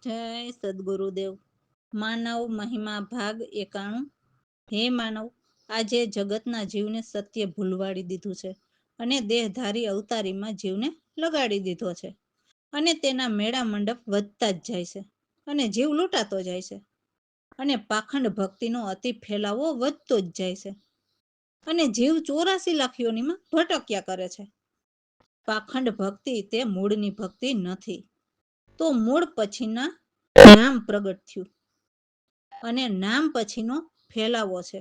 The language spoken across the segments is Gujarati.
જય સદગુરુદેવ. માનવ મહિમા ભાગ 91. હે માનવ, આજે જગતના જીવને સત્ય ભૂલવાડી દીધું છે અને દેહધારી અવતારીમાં જીવને લગાડી દીધો છે, અને તેના મેળા મંડપ વધતા જ જાય છે અને જીવ લૂંટાતો જાય છે, અને પાખંડ ભક્તિનો અતિ ફેલાવો વધતો જ જાય છે, અને જીવ 84 લાખ યોનીમાં ભટક્યા કરે છે. પાખંડ ભક્તિ તે મૂળની ભક્તિ નથી, તો મૂળ પછીના નામ પ્રગટ થયું, અને નામ પછીનો ફેલાવો છે.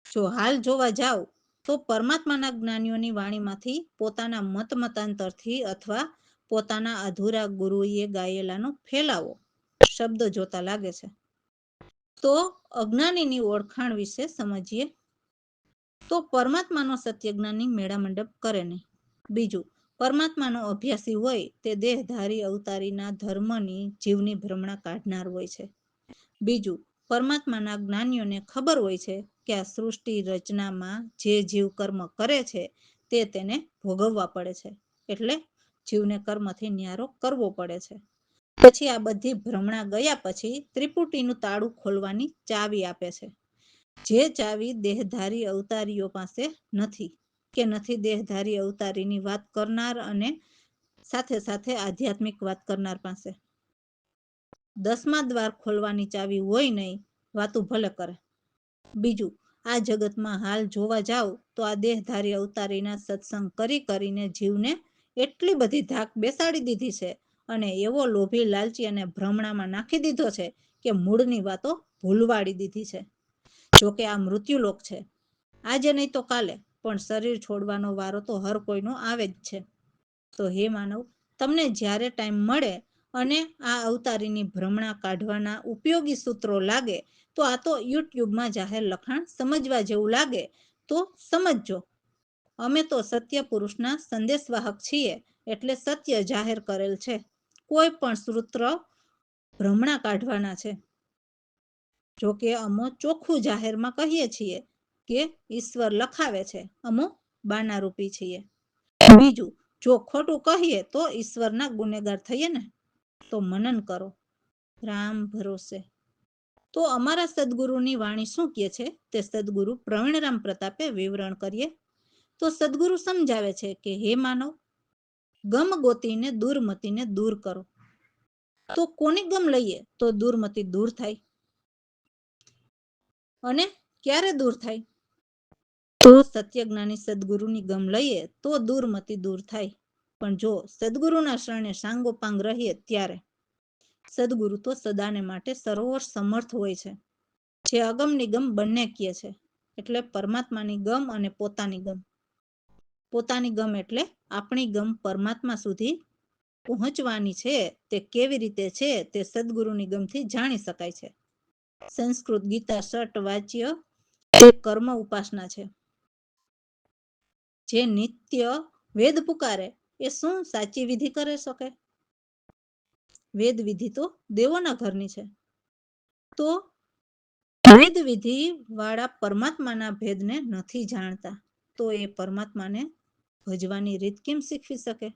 જો હાલ જોવા જાવ તો પરમાત્માના જ્ઞાનીઓની વાણીમાંથી, પોતાના મત મતાંતરથી અથવા પોતાના અધૂરા ગુરુએ ગાયેલાનો ફેલાવો શબ્દ જોતા લાગે છે. તો અજ્ઞાનીની ઓળખાણ વિશે સમજીએ તો પરમાત્માનો સત્યજ્ઞાની મેળા મંડપ કરે નહીં. બીજું, પરમાત્માનો અભ્યાસી હોય તે દેહધારી અવતારીના ધર્મની જીવની ભ્રમણા કાઢનાર હોય છે. બીજું, પરમાત્માના જ્ઞાનીઓને ખબર હોય છે કે આ સૃષ્ટિ રચનામાં જે જીવ કર્મ કરે છે તે તેને ભોગવવા પડે છે, એટલે જીવને કર્મથી ન્યારો કરવો પડે છે. પછી આ બધી ભ્રમણા ગયા પછી ત્રિપુટીનું તાળું ખોલવાની ચાવી આપે છે, જે ચાવી દેહધારી અવતારીઓ પાસે નથી, કે નથી દેહધારી અવતારીની વાત કરનાર અને સાથે સાથે આધ્યાત્મિક વાત કરનાર પાસે. 10મા દ્વાર ખોલવાની ચાવી હોય નહીં, વાતું ભલે કરે. બીજું, આ જગતમાં હાલ જોવા જાવ તો આ દેહધારી અવતારીના સત્સંગ કરી કરીને જીવને એટલી બધી ધાક બેસાડી દીધી છે અને એવો લોભી લાલચી અને ભ્રમણામાં નાખી દીધો છે કે મૂળની વાતો ભૂલવાડી દીધી છે. જોકે આ મૃત્યુલોક છે, આજે નહીં તો કાલે, પણ શરીર છોડવાનો વારો તો હર કોઈનો આવે જ છે. તો હે માનવ, તમને જ્યારે ટાઈમ મળે અને આ અવતારીની ભ્રમણા કાઢવાના ઉપયોગી સૂત્રો લાગે તો આ તો યુટ્યુબમાં જાહેર લખાણ સમજવા જેવું લાગે તો સમજજો. અમે તો સત્ય પુરુષના સંદેશવાહક છીએ, એટલે સત્ય જાહેર કરેલ છે. કોઈ પણ સૂત્ર ભ્રમણા કાઢવાના છે. જોકે અમો ચોખ્ખું જાહેરમાં કહીએ છીએ કે ઈશ્વર લખાવે છે, અમો બાનારૂપી છીએ. બીજું, જો ખોટું કહીએ તો ઈશ્વરના ગુનેગાર થઈએ ને, તો મનન કરો રામ ભરોસે. તો અમારા સદગુરુની વાણી શું કહે છે તે સદગુરુ પ્રવીણરામ પ્રતાપે વિવરણ કરીએ તો સદગુરુ સમજાવે છે કે હે માનવ, ગમ ગોતીને દુર્મતીને દૂર કરો. તો કોની ગમ લઈએ તો દુર્મતી દૂર થાય? અને ક્યારે દૂર થાય? તો સત્યજ્ઞાની સદગુરુની ગમ લઈએ તો દુર્મતી દૂર થાય, પણ જો સદગુરુના શરણે સાંગોપાંગ રહીએ ત્યારે. સદગુરુ તો સદાને માટે સરોવર સમર્થ હોય છે, જે અગમ નિગમ બંને કહે છે, એટલે પરમાત્માની ગમ અને પોતાની ગમ. પોતાની ગમ એટલે આપણી ગમ પરમાત્મા સુધી પહોંચવાની છે તે કેવી રીતે છે તે સદગુરુની ગમથી જાણી શકાય છે. સંસ્કૃત ગીતા 6 વાચ્ય તે કર્મ ઉપાસના છે. જે નિત્ય વેદ પુકારે એ શું સાચી વિધિ કરી શકે? વેદ વિધિ તો દેવોના ઘરની છે. તો વેદ વિધિ વાળા પરમાત્માના ભેદને નથી જાણતા, તો એ પરમાત્માને ભજવાની રીત કેમ શીખવી શકે?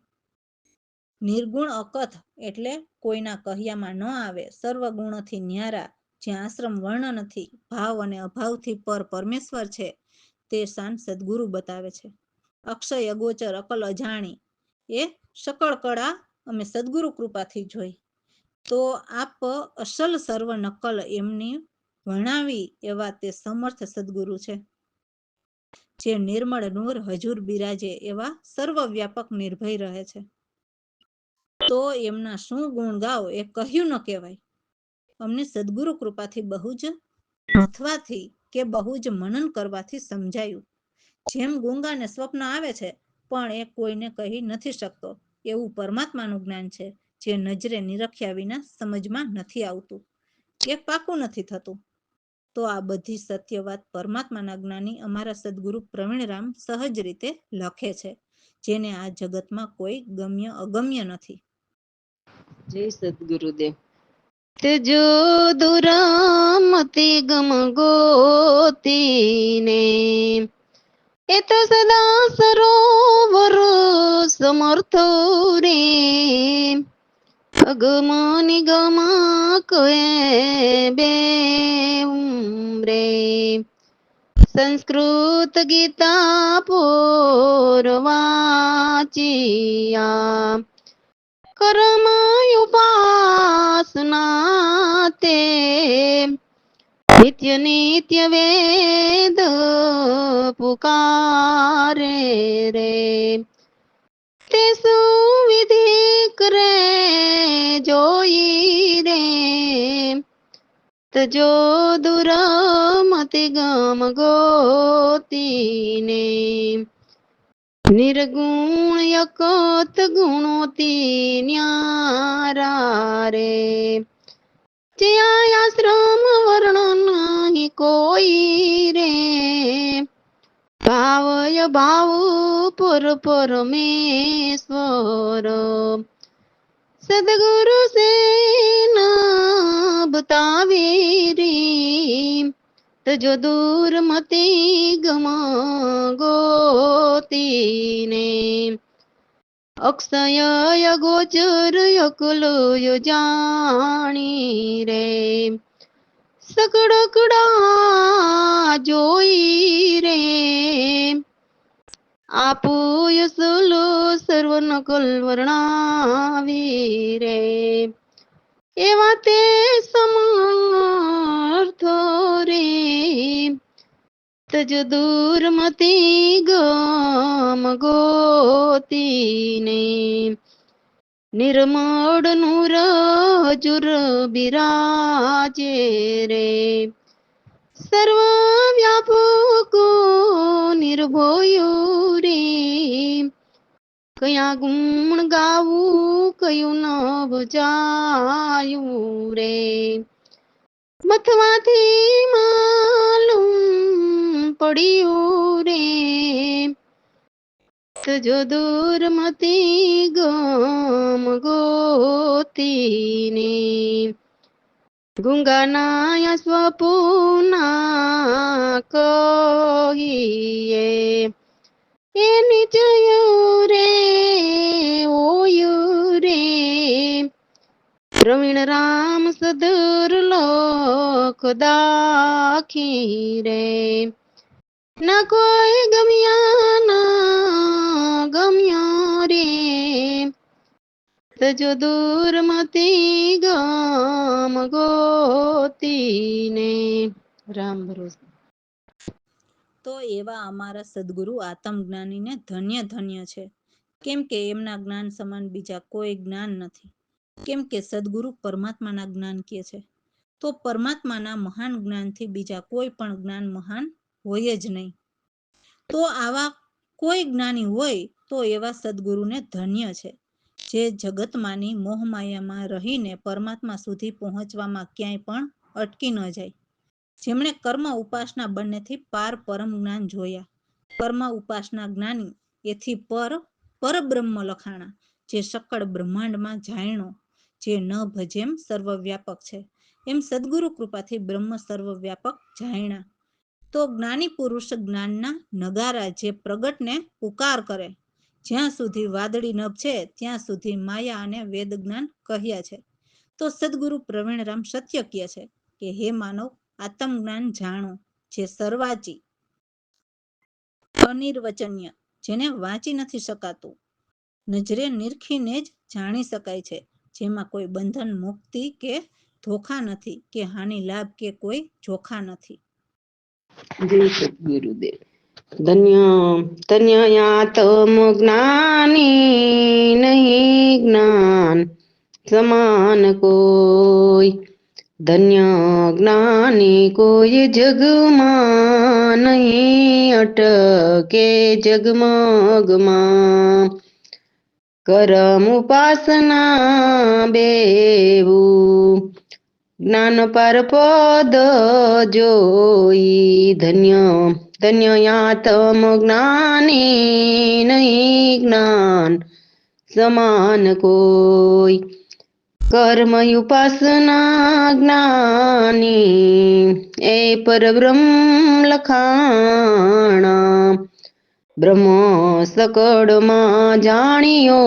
નિર્ગુણ અકથ એટલે કોઈના કહ્યામાં ન આવે, સર્વગુણોથી ન્યારા, જ્યાં આશ્રમ વર્ણ નથી, ભાવ અને અભાવથી પર પરમેશ્વર છે, તે શાન સદગુરુ બતાવે છે. અક્ષય અગોચર અકલ અજાણી એ સકળ કળા અમે સદગુરુ કૃપાથી જોઈ. તો આપ અસલ સર્વ નકલ એમની વર્ણાવી એવા તે સમર્થ સદગુરુ છે, જે નિર્મળ નૂર હજુર બિરાજે એવા સર્વવ્યાપક નિર્ભય રહે છે. તો એમના શું ગુણ ગાવ એ કહ્યું ન કહેવાય. અમને સદગુરુ કૃપાથી બહુ જ અથવાથી કે બહુ જ મનન કરવાથી સમજાયું. જેમ ગુંગાને સ્વપ્ન આવે છે પણ એ કોઈને કહી નથી શકતો, એવું પરમાત્માનું જ્ઞાન છે, જે નજરે નિરખ્યા વિના સમજમાં નથી આવતું કે પાકું નથી થતું. તો આ બધી સત્ય વાત પરમાત્માના જ્ઞાની અમારા સદગુરુ પ્રવીણરામ સહજ રીતે લખે છે, જેને આ જગતમાં કોઈ ગમ્ય અગમ્ય નથી. જય સદગુરુદેવ. તેજો દુરામતી ગમ ગોતીને એ તો સદા સરોવર સમર્થ રે અગમ નિગમ કહે બે રે સંસ્કૃત ગીતા પૂર્વાચિયા કર્મ ઉપાસના તે નિત્ય નિત્ય વેદ પુકારે રે તે સુવિધિ કરે જોઈ રે તજો દુરમતિ ગમ ગોતીને નિર્ગુણ યકત ગુણોતી ન્યારા રે આશ્રમ વર્ણ નહીં કોઈ રે ભાવય ભાવ પર પરમેશ્વર સદગુરુ સેન બતાવી રી તજો દૂર મતી ગમ ગોતીને અક્ષય ગોચર અકલો જાણી રે સકડકડા જોઈ રે આપુય સુલો સર્વ નકલ વર્ણાવી રે એવા તે સમર્થ રે તજ દૂર મતી ગમ ગોતીને નિર્મળ નુર હજુર બિરાજે રે સર્વ વ્યાપકો નિર્ભયો રે કયા ગુણ ગાવું કયું ન બજાયું રે મથવાથી માલુમ પડ્યું રે તજો દૂર મતી ગમ ગોતીને ગુંગાના સ્વપુના કહીએ એ નિચયું રે ઓયું રે પ્રવીણ રામ સદર લોક દાખી રે ના કોઈ ગમ્યા ના ગમ્યા રે તજો દૂર મતી ગમ ગોતીને રામ ભરોસે. તો એવા અમારા સદગુરુ આત્મજ્ઞાનીને ધન્ય ધન્ય છે, કેમ કે એમના જ્ઞાન સમાન બીજા કોઈ જ્ઞાન નથી. કેમ કે સદગુરુ પરમાત્માના જ્ઞાન કહે છે, તો પરમાત્માના મહાન જ્ઞાનથી બીજા કોઈ પણ જ્ઞાન મહાન હોય જ નહીં. તો આવા કોઈ જ્ઞાની હોય તો એવા સદગુરુને ધન્ય છે, જે જગતમાંની મોહમાયામાં રહીને પરમાત્મા સુધી પહોંચવામાં ક્યાંય પણ અટકી ન જાય. જેમણે કર્મ ઉપાસના બંનેથી પાર પરમ જ્ઞાન જોયા. કર્મ ઉપાસના જ્ઞાની એથી પરબ્રહ્મ લખાણા, જે સકળ બ્રહ્માંડમાં જાણ્યો, જે ન ભજેમ સર્વવ્યાપક છે, એમ સદગુરુ કૃપાથી બ્રહ્મ સર્વવ્યાપક જાણ્યા. તો જ્ઞાની પુરુષ જ્ઞાનના નગારા જે પ્રગટને પુકાર કરે, જ્યાં સુધી વાદળી નભ છે ત્યાં સુધી માયા અને વેદ જ્ઞાન કહ્યા છે. તો સદગુરુ પ્રવીણરામ સત્ય કહે છે કે હે માનવ, આત્મજ્ઞાન જાણો, જે સર્વાચી અનિર્વચનીય, જેને વાંચી નથી શકાતું, નજરે નિરખીને જ જાણી શકાય છે, જેમાં કોઈ બંધન મુક્તિ કે ધોખા નથી, કે હાનિ લાભ કે કોઈ જોખા નથી. જય સદગુરુદેવ. ધન્ય ધન્ય આત્મ જ્ઞાની નહીં જ્ઞાન સમાન કોઈ, ધન્ય જ્ઞાની કોઈ જગમાં નહીં અટકે જગમગમાં. કરમ ઉપાસના બેવું જ્ઞાન પર પદ જોઈ, ધન્ય ધન્ય આત્મ જ્ઞાની નહીં જ્ઞાન સમાન કોઈ. કર્મ ઉપાસના જ્ઞાની એ પરબ્રહ્મ લખાણા, બ્રહ્મ સકળમાં જાણ્યો,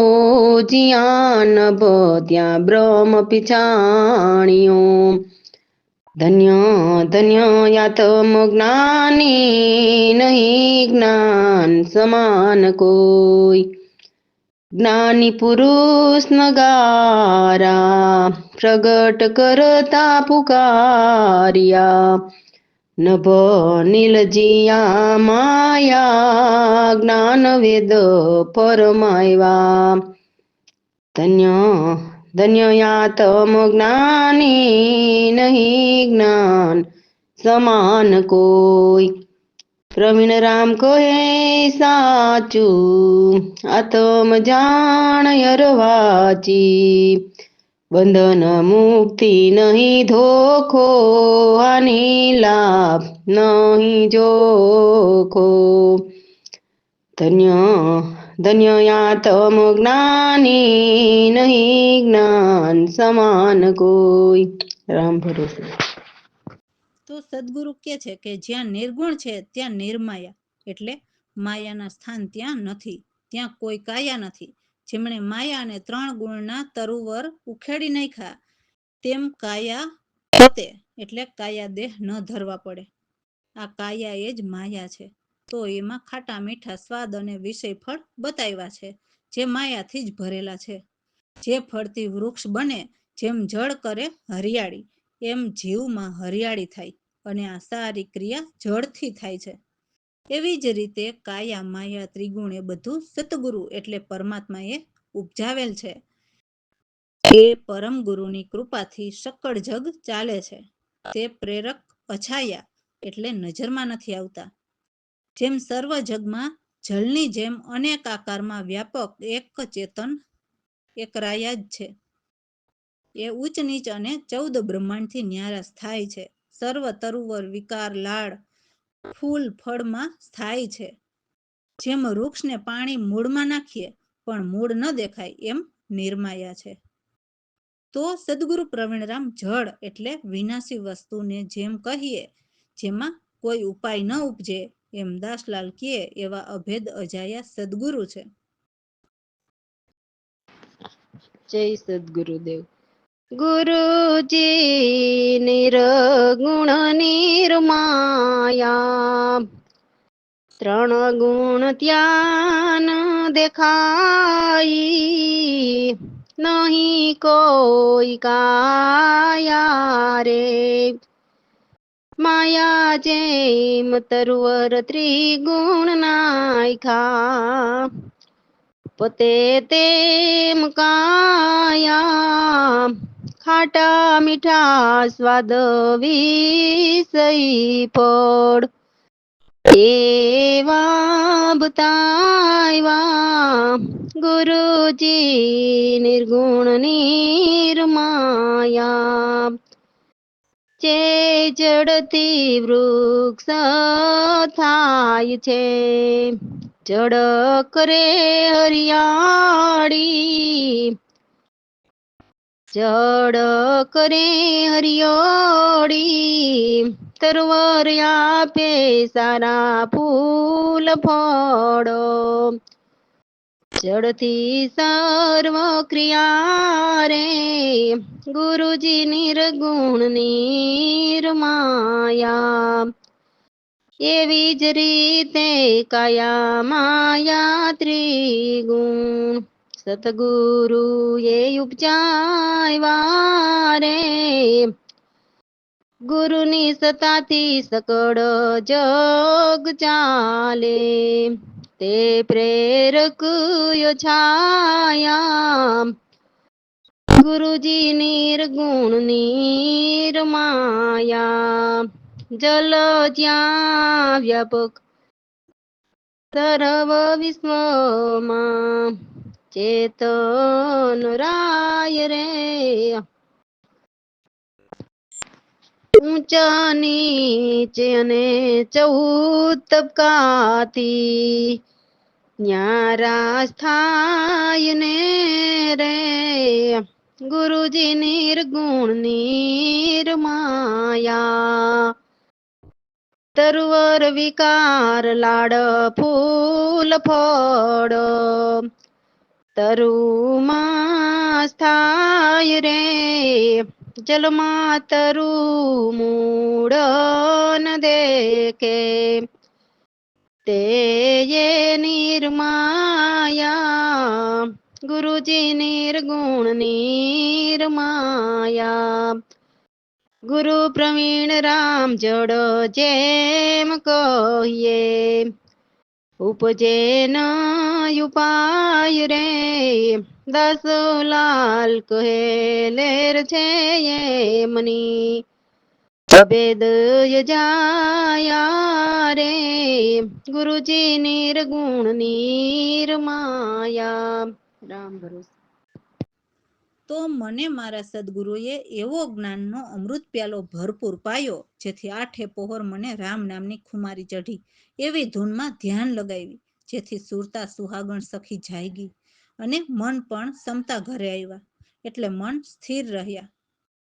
જ્યાં નભ ત્યાં બ્રહ્મ પિછાણ્યો. ધન્ય ધન્ય યાતમ જ્ઞાની, નહીં જ્ઞાન સમાન કોઈ. જ્ઞાની પુરુષ નગારા, પ્રગટ કરતા પુકાર્યા. નભ નીલજિયા માયા, જ્ઞાન વેદ પરમાયવા. ધન્ય ધન્ય યાતમ જ્ઞાની, નહીં જ્ઞાન સમાન કોઈ. પ્રવીણ રામ કહે સાચું, આત્મ જાણ અરવાચી. બંધન મુક્તિ નહીં ધોખો, હાનિ લાભ નહીં જોખો. ધન્ય ધન્ય યાતમ જ્ઞાની, નહીં જ્ઞાન સમાન કોઈ. રામ ભરોસે. તો સદગુરુ કે છે કે જ્યાં નિર્ગુણ છે ત્યાં નિર્માયા, એટલે માયાના સ્થાન ત્યાં નથી, ત્યાં કોઈ કાયા નથી. જેમણે માયા અને 3 ગુણના તરુવર ઉખેડી નાખ્યા, તેમ કાયા પોતે, એટલે કાયા દેહ ન ધરવા પડે. આ કાયા એ જ માયા છે. તો એમાં ખાટા મીઠા સ્વાદ અને વિષય ફળ બતાવ્યા છે, જે માયાથી જ ભરેલા છે. જે ફળથી વૃક્ષ બને, જેમ જળ કરે હરિયાળી, એમ જીવમાં હરિયાળી થાય, અને આ સારી ક્રિયા જળથી થાય છે. એવી જ રીતે કાયા માયા ત્રિગુણ એ બધું સતગુરુ એટલે પરમાત્માએ ઉપજાવેલ છે. એ પરમ ગુરુની કૃપાથી સકળ જગ ચાલે છે. તે પ્રેરક અછાયા, એટલે નજરમાં નથી આવતા. જેમ સર્વ જગમાં જળની જેમ અનેક આકારમાં વ્યાપક એક ચેતન એક રાયા જ છે. એ ઉચ્ચ નીચ અને 14 બ્રહ્માંડથી ન્યારા સ્થાય છે. સર્વ તરુવર વિકાર લાડ ફૂલ ફળમાં સ્થાય છે. જેમ વૃક્ષને પાણી મૂળમાં નાખીએ પણ મૂળ ન દેખાય, એમ નિર્માયા છે. તો સદગુરુ પ્રવીણરામ જળ એટલે વિનાશી વસ્તુને જેમ કહીએ, જેમાં કોઈ ઉપાય ન ઉપજે, એમ દાસલાલ કહે એવા અભેદ અજાયા સદગુરુ છે. જય સદગુરુદેવ. ગુરુજી નિર્ગુણ નિર્માયા, 3 ગુણ ત્યાં દેખાઈ. નહીં કોઈ કાયા રે, માયા જેમ તરુવર ત્રિગુણ નાખ્યા. પોતે તેમ કાયા, ખાટા મીઠા સ્વાદ વિષય ફળ. એવા બતાવ્યા ગુરુજી નિર્ગુણ નિર્માયા. જે જડથી વૃક્ષ થાય છે, જડ કરે હરિયાળી. જડ કરે હરિયાળી, તરવર આપે સારા ફૂલ ફળો. જડથી સર્વ ક્રિયા રે, ગુરુજી નિર્ગુણ નિર્માયા. એવી જ રીતે કાયા માયા ત્રિગુણ, સતગુરુ એ ઉપજાવ્યા રે. ગુરુની સતાથી સકળ જગ ચાલે, તે પ્રેરક છાયા. ગુરુજી નિર્ગુણ નિર્માયા, જલ જ્યાં વ્યાપક સર્વ વિશ્વમાં, ચેતન રાય રે. ઊંચા નીચે અને 14 તબકાથી, ન્યારા સ્થાય ને રે. ગુરુજી નિર્ગુણ નિર્માયા. તરુવર વિકાર લાડ ફૂલ ફળ તરુમાં સ્થાય રે જલમાં તરુ મૂળ ન દેખે તે નિર્માયા ગુરુજી નિર્ગુણ નિર્માયા ગુરુ પ્રવીણ રામ જડ જેમ કહીએ ઉપજે ન ઉપાય રે દસલાલ કહે લેર છે મની અભેદ જાયા રે ગુરુજી નિર્ગુણ નિર્માયા રામ ભરોસે. તો મને મારા સદગુરુએ એવો જ્ઞાનનો અમૃત પ્યાલો ભરપૂર પાયો જેથી આઠે પહોર મને રામ નામની ખુમારી ચઢી એવી ધૂનમાં ધ્યાન લગાવી જેથી સુરતા સુહાગણ સખી જાગી અને મન પણ સમતા ઘરે આવ્યા એટલે મન સ્થિર રહ્યા.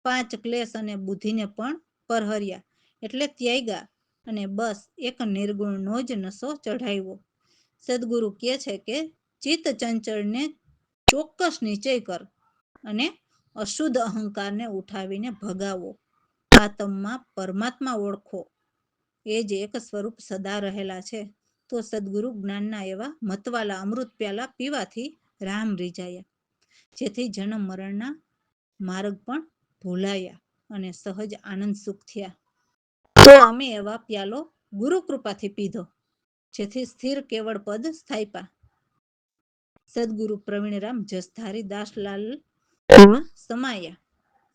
5 ક્લેશ અને બુદ્ધિને પણ પરહર્યા એટલે ત્યાગ્યા અને બસ એક નિર્ગુણનો જ નશો ચઢાવ્યો. સદગુરુ કહે છે કે ચિત્ત ચંચળને ચોક્કસ નિશ્ચય કર અને અશુદ્ધ અહંકારને ઉઠાવીને ભગાવો. આત્મમાં પરમાત્મા ઓળખો એ જ એક સ્વરૂપ સદા રહેલા છે. તો સદગુરુ જ્ઞાનના એવા મતવાલા અમૃત પ્યાલા પીવાથી રામ રીઝાયા જેથી જન્મ મરણના માર્ગ પણ ભૂલાયા અને સહજ આનંદ સુખ થયા. તો અમે એવા પ્યાલો ગુરુ કૃપાથી પીધો જેથી સ્થિર કેવળ પદ સ્થાપ્યા. સદગુરુ પ્રવીણરામ જસધારી દાસલાલ સમાયા.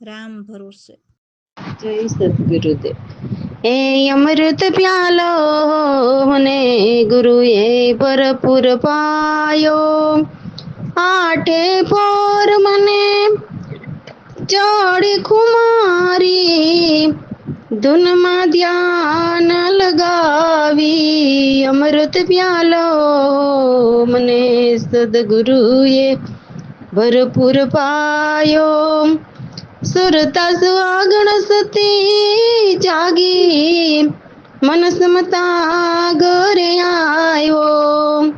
રામ ભરોસે. જય સદગુરુદેવ. એ અમૃત પ્યાલો મને ગુરુએ ભરપૂર પાયો આઠે પોર મને ચડી ખુમારી ધૂનમાં ધ્યાન લગાવી અમૃત પ્યાલો મને સદગુરુએ ભરપૂર પાયો સુરતા સુહાગણ સતી જાગી મન સમતા ઘરે આવ્યો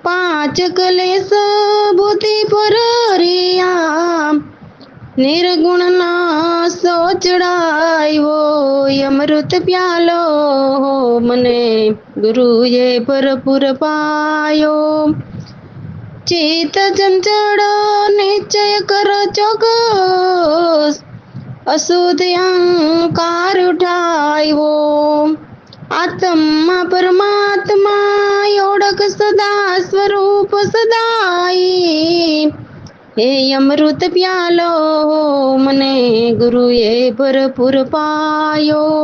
5 કલેશ બુદ્ધિ પર રહ્યા નિર્ગુણ ના સોચડાયો અમૃત પ્યાલો મને ગુરુએ ભરપૂર પાયો ચિત્ત ચંચળ નિશ્ચય કર ચોક્કસ અશુદ્ધ અહંકાર ઉઠાવ્યો આત્મા પરમાત્મા ઓળખ સદા સ્વરૂપ સદાઈ હે અમૃત પ્યાલો મને ગુરુએ ભરપૂર પાયો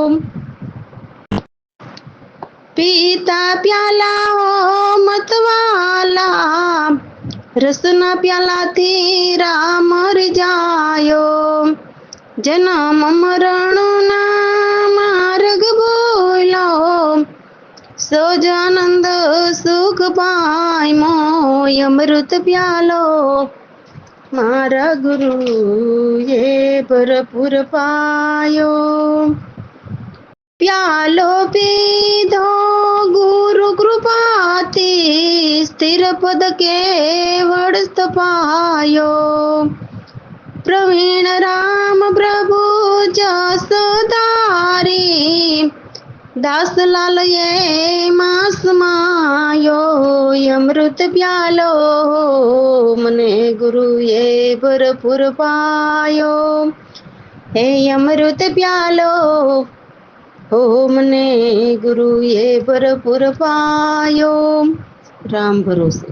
પીતા પ્યાલા મતવાલા રસના પ્યાલાથી રામ રીઝાયો જન્મ મરણના માર્ગ બોલો સહજ આનંદ સુખ પામ્યો અમૃત પ્યાલો મારા ગુરુએ ભરપૂર પાયો પ્યાલો પીધો ગુરુ કૃપાથી સ્થિર પદ કેવળ સ્થપાયો પ્રવીણ રામ પ્રભુ જસ ધારી દાસલાલ એ માસમાયો અમૃત પ્યાલો મને ગુરુએ ભરપૂર પાયો હે અમૃત પ્યાલો હો મને ગુરુએ ભરપૂર પાયો રામ ભરોસે.